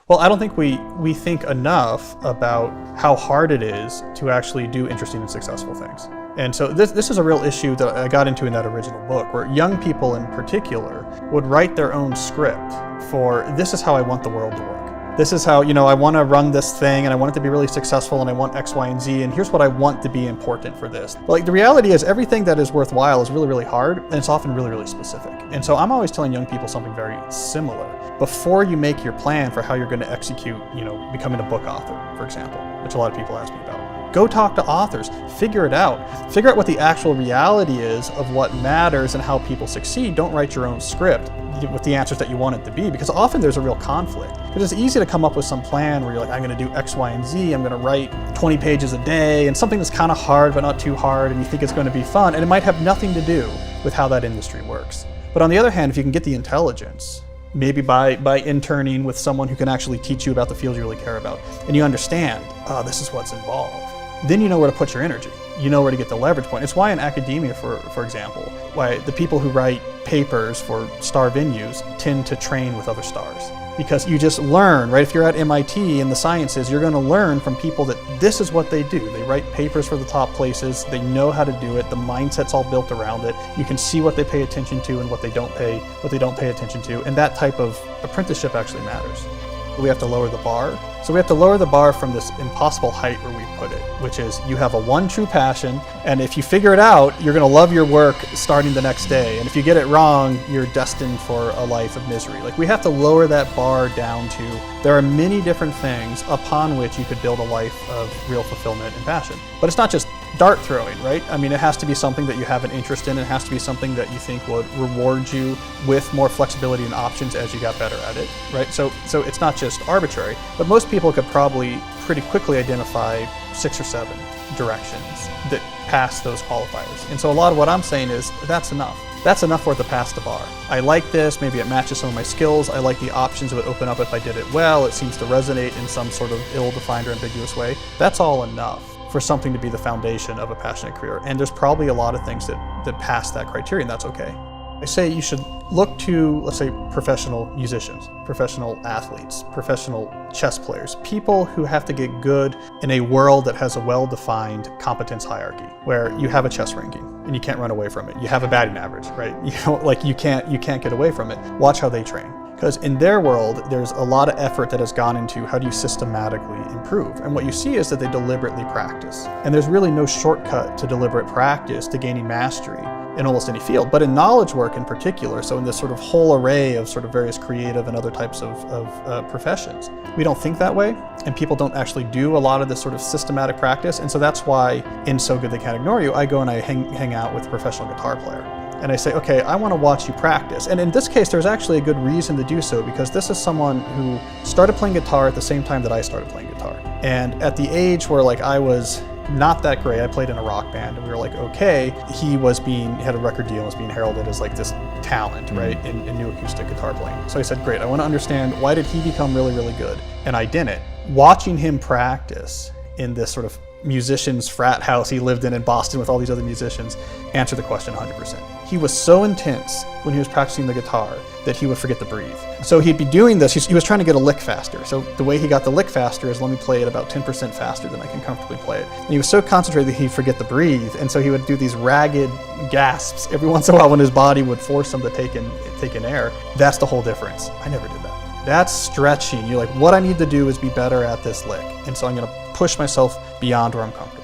Well, I don't think we think enough about how hard it is to actually do interesting and successful things. And so this is a real issue that I got into in that original book, where young people in particular would write their own script for, this is how I want the world to work. This is how, I want to run this thing and I want it to be really successful and I want X, Y, and Z, and here's what I want to be important for this. But like, the reality is everything that is worthwhile is really, really hard, and it's often really, really specific. And so I'm always telling young people something very similar. Before you make your plan for how you're going to execute, becoming a book author, for example, which a lot of people ask me about. Go talk to authors, figure it out. Figure out what the actual reality is of what matters and how people succeed. Don't write your own script with the answers that you want it to be, because often there's a real conflict. Because it's easy to come up with some plan where you're like, I'm going to do X, Y, and Z, I'm going to write 20 pages a day, and something that's kind of hard but not too hard, and you think it's going to be fun, and it might have nothing to do with how that industry works. But on the other hand, if you can get the intelligence, maybe by interning with someone who can actually teach you about the field you really care about, and you understand, this is what's involved, then you know where to put your energy. You know where to get the leverage point. It's why in academia, for example, why the people who write papers for star venues tend to train with other stars. Because you just learn, right? If you're at MIT in the sciences, you're going to learn from people that this is what they do. They write papers for the top places. They know how to do it. The mindset's all built around it. You can see what they pay attention to and what they don't pay attention to. And that type of apprenticeship actually matters. We have to lower the bar. So we have to lower the bar from this impossible height where we put it, which is you have a one true passion, and if you figure it out, you're going to love your work starting the next day. And if you get it wrong, you're destined for a life of misery. Like, we have to lower that bar down to, there are many different things upon which you could build a life of real fulfillment and passion. But it's not just dart throwing, right? I mean, it has to be something that you have an interest in. It has to be something that you think would reward you with more flexibility and options as you got better at it, right? So it's not just arbitrary, but most people could probably pretty quickly identify 6 or 7 directions that pass those qualifiers. And so a lot of what I'm saying is that's enough. That's enough for it to pass the bar. I like this, maybe it matches some of my skills. I like the options it would open up if I did it well. It seems to resonate in some sort of ill-defined or ambiguous way. That's all enough for something to be the foundation of a passionate career. And there's probably a lot of things that pass that criteria, and that's okay. I say you should look to, let's say, professional musicians, professional athletes, professional chess players, people who have to get good in a world that has a well-defined competence hierarchy, where you have a chess ranking and you can't run away from it. You have a batting average, right? You can't get away from it. Watch how they train. Because in their world, there's a lot of effort that has gone into how do you systematically improve. And what you see is that they deliberately practice. And there's really no shortcut to deliberate practice to gaining mastery in almost any field, but in knowledge work in particular, so in this sort of whole array of sort of various creative and other types of professions. We don't think that way, and people don't actually do a lot of this sort of systematic practice, and so that's why in So Good They Can't Ignore You, I go and I hang out with a professional guitar player. And I say, okay, I want to watch you practice. And in this case, there's actually a good reason to do so, because this is someone who started playing guitar at the same time that I started playing guitar. And at the age where I was not that great, I played in a rock band, and we were like, okay, he had a record deal and was being heralded as like this talent, right, in new acoustic guitar playing. So I said, great, I want to understand, why did he become really, really good? And I didn't. Watching him practice in this sort of musician's frat house he lived in Boston with all these other musicians, answer the question 100%. He was so intense when he was practicing the guitar that he would forget to breathe. So he'd be doing this, he was trying to get a lick faster. So the way he got the lick faster is, let me play it about 10% faster than I can comfortably play it. And he was so concentrated that he'd forget to breathe, and so he would do these ragged gasps every once in a while when his body would force him to take in air. That's the whole difference. I never did that. That's stretching. You're like, what I need to do is be better at this lick. And so I'm going to push myself beyond where I'm comfortable.